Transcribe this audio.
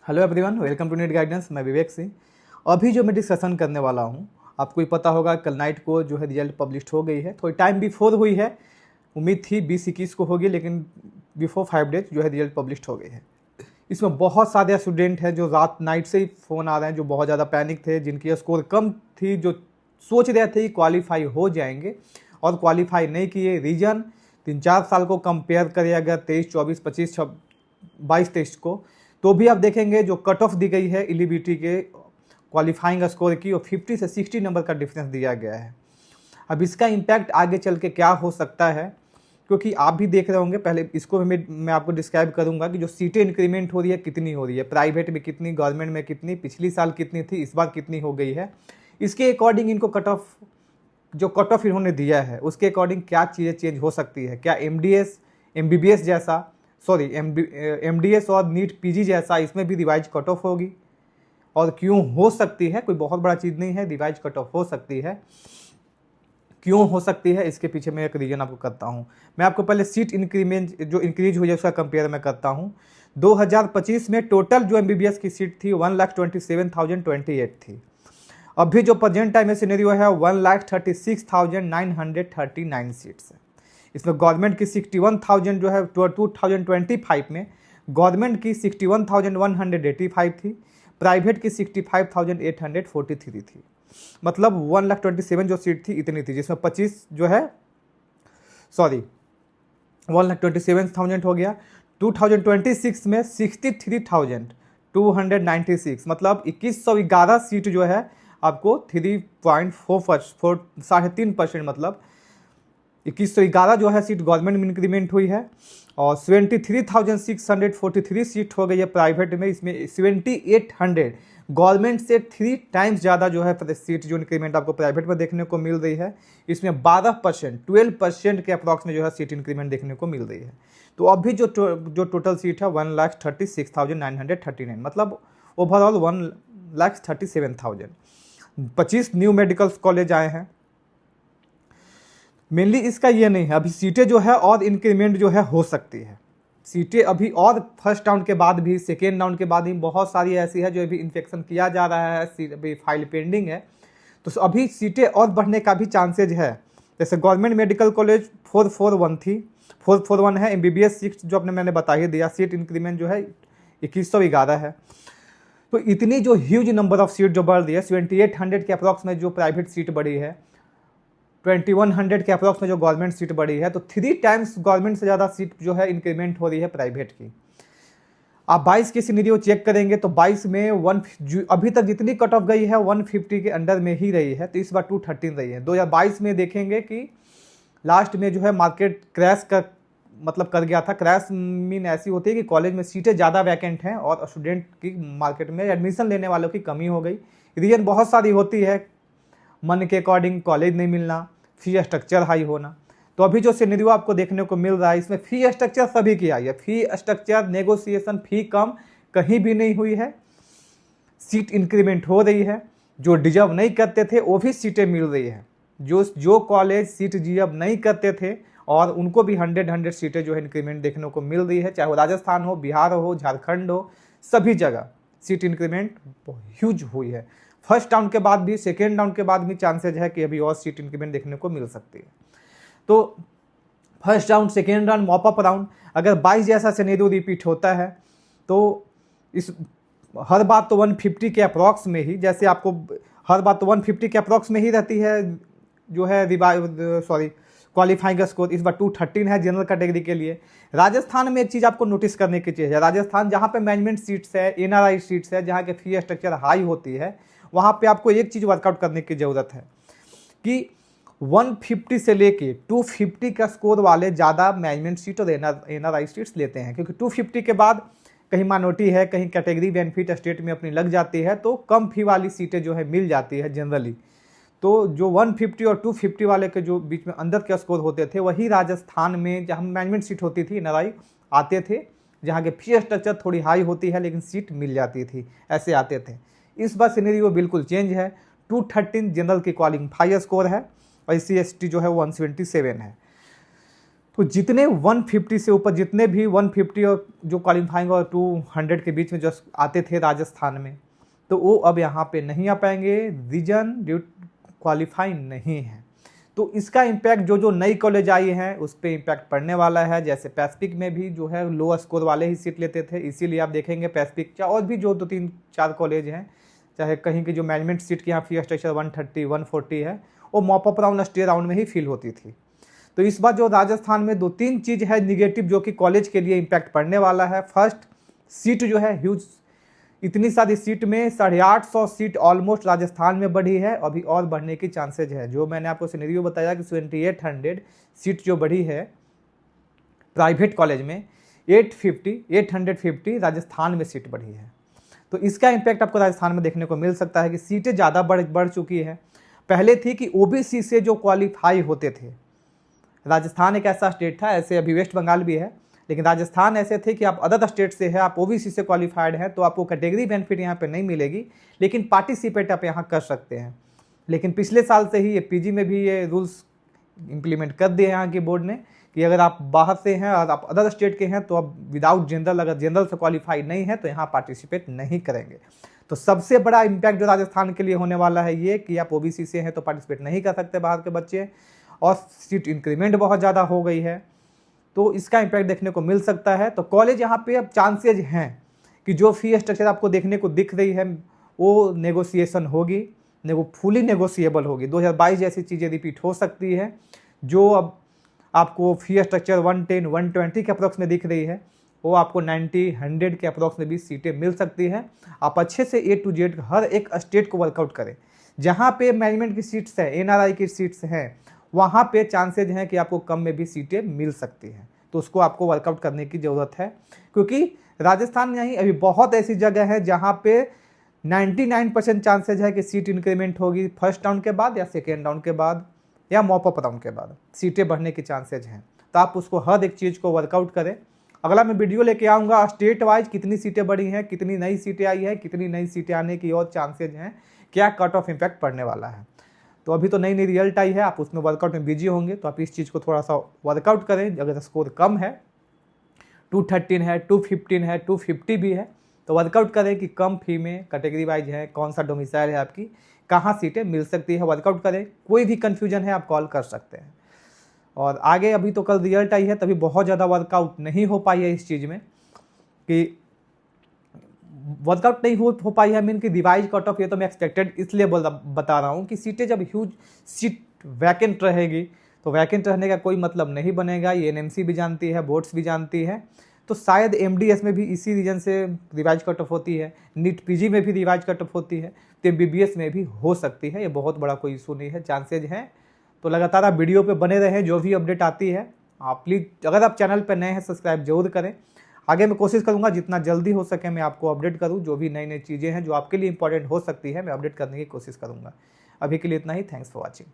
Hello everyone, welcome to NEET guidance. मैं विवेक सिंह। अभी जो मैं डिस्कशन करने वाला हूँ, आपको ही पता होगा कल नाइट को जो है रिजल्ट पब्लिश हो गई है। थोड़ी टाइम बिफोर हुई है, उम्मीद थी 20-21 को होगी, लेकिन बिफोर 5 डेज जो है रिजल्ट पब्लिश हो गई है। इसमें बहुत सारे स्टूडेंट हैं जो रात नाइट से ही फ़ोन आ रहे हैं, जो बहुत ज़्यादा पैनिक थे, जिनकी स्कोर कम थी, जो सोच रहे थे कि क्वालिफाई हो जाएंगे और क्वालिफाई नहीं किए। रीजन 3-4 साल को कंपेयर करें अगर 23, 24, 25, 22, 23 को, तो भी आप देखेंगे जो कट ऑफ दी गई है एलिजिबिलिटी के क्वालिफाइंग स्कोर की, और 50 से 60 नंबर का डिफरेंस दिया गया है। अब इसका इम्पैक्ट आगे चल के क्या हो सकता है, क्योंकि आप भी देख रहे होंगे। पहले इसको मैं आपको डिस्क्राइब करूंगा कि जो सीटें इंक्रीमेंट हो रही है कितनी हो रही है, प्राइवेट में कितनी, गवर्नमेंट में कितनी, पिछली साल कितनी थी, इस बार कितनी हो गई है। इसके अकॉर्डिंग इनको कट ऑफ इन्होंने दिया है, उसके अकॉर्डिंग क्या चीज़ें चेंज हो सकती है। क्या MDS MBBS जैसा, सॉरी MDS और नीट PG जैसा इसमें भी रिवाइज कट ऑफ होगी, और क्यों हो सकती है, कोई बहुत बड़ा चीज़ नहीं है, रिवाइज कट ऑफ हो सकती है। क्यों हो सकती है, इसके पीछे मैं एक रीजन आपको करता हूँ। मैं आपको पहले सीट इंक्रीमेंट जो इंक्रीज हुई है उसका कंपेयर मैं करता हूँ। 2025 में टोटल जो MBBS की सीट थी 1,27,028 थी। अभी जो प्रेजेंट टाइम में सिनेरियो है 1,36,939 सीट्स है। इसमें गवर्नमेंट की 61,000 जो है 2025 में गवर्नमेंट की 61,185 थी, प्राइवेट की 65,843 थी। मतलब 1,27,000 जो सीट थी इतनी थी, जिसमें 25 जो है, सॉरी 1,27,000 हो गया। 2026 में 63,296, मतलब 2111 सीट जो है आपको 3.4 3.5%, मतलब 2111 जो है सीट गवर्नमेंट में इंक्रीमेंट हुई है, और 73,643 सीट हो गई है प्राइवेट में। इसमें 7,800 गवर्नमेंट से 3 टाइम्स ज़्यादा जो है सीट जो इंक्रीमेंट आपको प्राइवेट में देखने को मिल रही है। इसमें 12% के अप्रॉक्स में जो है सीट इंक्रीमेंट देखने को मिल रही है। तो अभी जो टोटल सीट है 1,36,939, मतलब ओवरऑल 1,37,000। 25 न्यू मेडिकल कॉलेज आए हैं। मेनली इसका ये नहीं है, अभी सीटें जो है और इंक्रीमेंट जो है हो सकती है। सीटें अभी और फर्स्ट राउंड के बाद भी, सेकेंड राउंड के बाद भी बहुत सारी ऐसी है जो अभी इन्फेक्शन किया जा रहा है, अभी फाइल पेंडिंग है, तो अभी सीटें और बढ़ने का भी चांसेज है। जैसे गवर्नमेंट मेडिकल कॉलेज 441 थी, 441 है। MBBS 6 जो मैंने बता ही दिया, सीट इंक्रीमेंट जो है 2111 है। तो इतनी जो ह्यूज नंबर ऑफ सीट जो बढ़ रही है, 7,800 के अप्रॉक्स में जो प्राइवेट सीट बढ़ी है, 2,100 के अप्रॉक्स में जो गवर्नमेंट सीट बढ़ी है, तो 3 टाइम्स गवर्नमेंट से ज़्यादा सीट जो है इंक्रीमेंट हो रही है प्राइवेट की। आप 22 की सिनेरियो चेक करेंगे तो 22 में अभी तक जितनी कट ऑफ गई है 150 के अंडर में ही रही है, तो इस बार 213 रही है। 2022 में देखेंगे कि लास्ट में जो है मार्केट क्रैश कर गया था। क्रैश मीन ऐसी होती है कि कॉलेज में सीटें ज़्यादा वैकेंट हैं और स्टूडेंट की मार्केट में एडमिशन लेने वालों की कमी हो गई। रीजन बहुत सारी होती है, मन के अकॉर्डिंग कॉलेज नहीं मिलना, फी स्ट्रक्चर हाई होना। तो अभी जो सिनेरियो आपको देखने को मिल रहा है, इसमें फी स्ट्रक्चर सभी की आई है। फी स्ट्रक्चर नेगोशिएशन, फी कम कहीं भी नहीं हुई है, सीट इंक्रीमेंट हो रही है। जो डिजर्व नहीं करते थे वो भी सीटें मिल रही है। जो कॉलेज सीट डिजर्व नहीं करते थे और उनको भी 100 सीटें जो है इंक्रीमेंट देखने को मिल रही है, चाहे वो राजस्थान हो, बिहार हो, झारखंड हो, सभी जगह सीट इंक्रीमेंट ह्यूज हुई है। फर्स्ट राउंड के बाद भी, सेकेंड राउंड के बाद भी चांसेज है कि अभी और सीट इंक्रीमेंट देखने को मिल सकती है। तो first round, second round, mop up round, अगर 22 जैसा सिनेरियो रिपीट होता है तो इस हर बात तो 150 के अप्रॉक्स में ही, जैसे आपको हर बात तो 150 के अप्रॉक्स में ही रहती है जो है क्वालिफाइंग स्कोर। इस बार 213 है जनरल कैटेगरी के लिए। राजस्थान में एक चीज़ आपको नोटिस करने की चीज़ है, राजस्थान जहाँ पे मैनेजमेंट सीट्स है, NRI सीट्स है, जहाँ के फी स्ट्रक्चर हाई होती है, वहाँ पे आपको एक चीज़ वर्कआउट करने की ज़रूरत है कि 150 से लेके 250 का स्कोर वाले ज़्यादा मैनेजमेंट सीट और NRI सीट्स लेते हैं, क्योंकि 250 के बाद कहीं माइनॉरिटी है, कहीं कैटेगरी बेनिफिट स्टेट में अपनी लग जाती है, तो कम फी वाली सीटें जो है मिल जाती है जनरली। तो जो 150 और 250 वाले के जो बीच में अंदर के स्कोर होते थे, वही राजस्थान में जहाँ मैनेजमेंट सीट होती थी, NRI आते थे, जहाँ के फी स्ट्रक्चर थोड़ी हाई होती है लेकिन सीट मिल जाती थी, ऐसे आते थे। इस बार सिनेरियो बिल्कुल चेंज है। 213 जनरल की क्वालिफाई स्कोर है और SC ST जो है 177 है। तो जितने 150 से ऊपर, जितने भी 150 और जो क्वालिफाइंग और 200 के बीच में जो आते थे राजस्थान में, तो वो अब यहाँ पे नहीं आ पाएंगे, रीजन ड्यू क्वालिफाइंग नहीं है। तो इसका इम्पैक्ट जो जो नई कॉलेज आई हैं उस पर इम्पैक्ट पड़ने वाला है। जैसे पैसिफिक में भी जो है लो स्कोर वाले ही सीट लेते थे, इसीलिए आप देखेंगे पैसिफिक और भी जो 2-3-4 कॉलेज हैं, चाहे कहीं की जो मैनेजमेंट सीट की यहाँ फी स्ट्रक्चर 130 140 है, वो मॉपअप राउंड स्टे राउंड में ही फिल होती थी। तो इस बार जो राजस्थान में 2-3 चीज़ है निगेटिव जो कि कॉलेज के लिए इम्पैक्ट पड़ने वाला है। फर्स्ट, सीट जो है ह्यूज, इतनी सारी सीट में 850 सीट ऑलमोस्ट राजस्थान में बढ़ी है, अभी और बढ़ने की चांसेज है। जो मैंने आपको सिनेरियो बताया कि 2800 सीट जो बढ़ी है प्राइवेट कॉलेज में, 850 राजस्थान में सीट बढ़ी है। तो इसका इम्पैक्ट आपको राजस्थान में देखने को मिल सकता है कि सीटें ज़्यादा बढ़ चुकी है। पहले थी कि ओबीसी से जो क्वालिफाई होते थे, राजस्थान एक ऐसा स्टेट था, ऐसे अभी वेस्ट बंगाल भी है, लेकिन राजस्थान ऐसे थे कि आप अदर स्टेट से है, आप ओबीसी से क्वालिफाइड हैं, तो आपको कैटेगरी बेनिफिट यहाँ पे नहीं मिलेगी, लेकिन पार्टिसिपेट आप यहाँ कर सकते हैं। लेकिन पिछले साल से ही ये पीजी में भी ये रूल्स इम्प्लीमेंट कर दिए यहाँ की बोर्ड ने कि अगर आप बाहर से हैं और आप अदर स्टेट के हैं तो आप विदाउट जनरल, अगर जनरल से क्वालिफाइड नहीं है तो यहाँ पार्टिसिपेट नहीं करेंगे। तो सबसे बड़ा इम्पैक्ट जो राजस्थान के लिए होने वाला है ये कि आप ओबीसी से हैं तो पार्टिसिपेट नहीं कर सकते बाहर के बच्चे, और सीट इंक्रीमेंट बहुत ज़्यादा हो गई है, तो इसका इम्पैक्ट देखने को मिल सकता है। तो कॉलेज यहाँ पे अब चांसेज हैं कि जो फी स्ट्रक्चर आपको देखने को दिख रही है वो नेगोशिएशन होगी, फुली नेगोशिएबल होगी। 2022 जैसी चीज़ें रिपीट हो सकती है। जो अब आपको फी स्ट्रक्चर 110 120 के अप्रॉक्स में दिख रही है, वो आपको 90 100 के अप्रॉक्स में भी सीटें मिल सकती हैं। आप अच्छे से A to Z हर एक स्टेट को वर्कआउट करें। जहाँ पे मैनेजमेंट की सीट्स हैं, एनआरआई की सीट्स हैं, वहाँ पे चांसेज हैं कि आपको कम में भी सीटें मिल सकती हैं। तो उसको आपको वर्कआउट करने की ज़रूरत है, क्योंकि राजस्थान में ही अभी बहुत ऐसी जगह है जहाँ पे 99% चांसेज है कि सीट इंक्रीमेंट होगी फर्स्ट राउंड के बाद या सेकेंड राउंड के बाद या मॉपअप राउंड के बाद सीटें बढ़ने की चांसेज हैं। तो आप उसको हर एक चीज़ को वर्कआउट करें। अगला मैं वीडियो लेके आऊँगा स्टेट वाइज कितनी सीटें बढ़ी हैं, कितनी नई सीटें आई हैं, कितनी नई सीटें आने की और चांसेज हैं, क्या कट ऑफ इम्पैक्ट पड़ने वाला है। तो अभी तो नई नई रिजल्ट आई है, आप उसमें वर्कआउट में बिजी होंगे, तो आप इस चीज़ को थोड़ा सा वर्कआउट करें। अगर स्कोर कम है, 213 है, 215 है, 250 भी है, तो वर्कआउट करें कि कम फी में कैटेगरी वाइज है, कौन सा डोमिसाइल है आपकी, कहाँ सीटें मिल सकती है, वर्कआउट करें। कोई भी कन्फ्यूजन है आप कॉल कर सकते हैं। और आगे अभी तो कल रिजल्ट आई है, तभी बहुत ज़्यादा वर्कआउट नहीं हो पाई है इस चीज़ में, कि वर्कआउट नहीं हो पाई है मीन कि रिवाइज कट ऑफ, ये तो मैं एक्सपेक्टेड इसलिए बता रहा हूँ कि सीटें जब ह्यूज सीट वैकेंट रहेगी तो वैकेंट रहने का कोई मतलब नहीं बनेगा। ये एनएमसी भी जानती है, बोर्ड्स भी जानती है। तो शायद एमडीएस में भी इसी रीजन से रिवाइज कट ऑफ होती है, नीट पीजी में भी रिवाइज कट ऑफ होती है, तो एमबीबीएस में भी हो सकती है। ये बहुत बड़ा कोई इशू नहीं है, चांसेज हैं। तो लगातार आप वीडियो पे बने रहें, जो भी अपडेट आती है आप प्लीज़, अगर आप चैनल पर नए हैं सब्सक्राइब जरूर करें। आगे मैं कोशिश करूंगा जितना जल्दी हो सके मैं आपको अपडेट करूं, जो भी नई नई चीज़ें हैं जो आपके लिए इंपॉर्टेंट हो सकती है मैं अपडेट करने की कोशिश करूंगा। अभी के लिए इतना ही, थैंक्स फॉर वॉचिंग।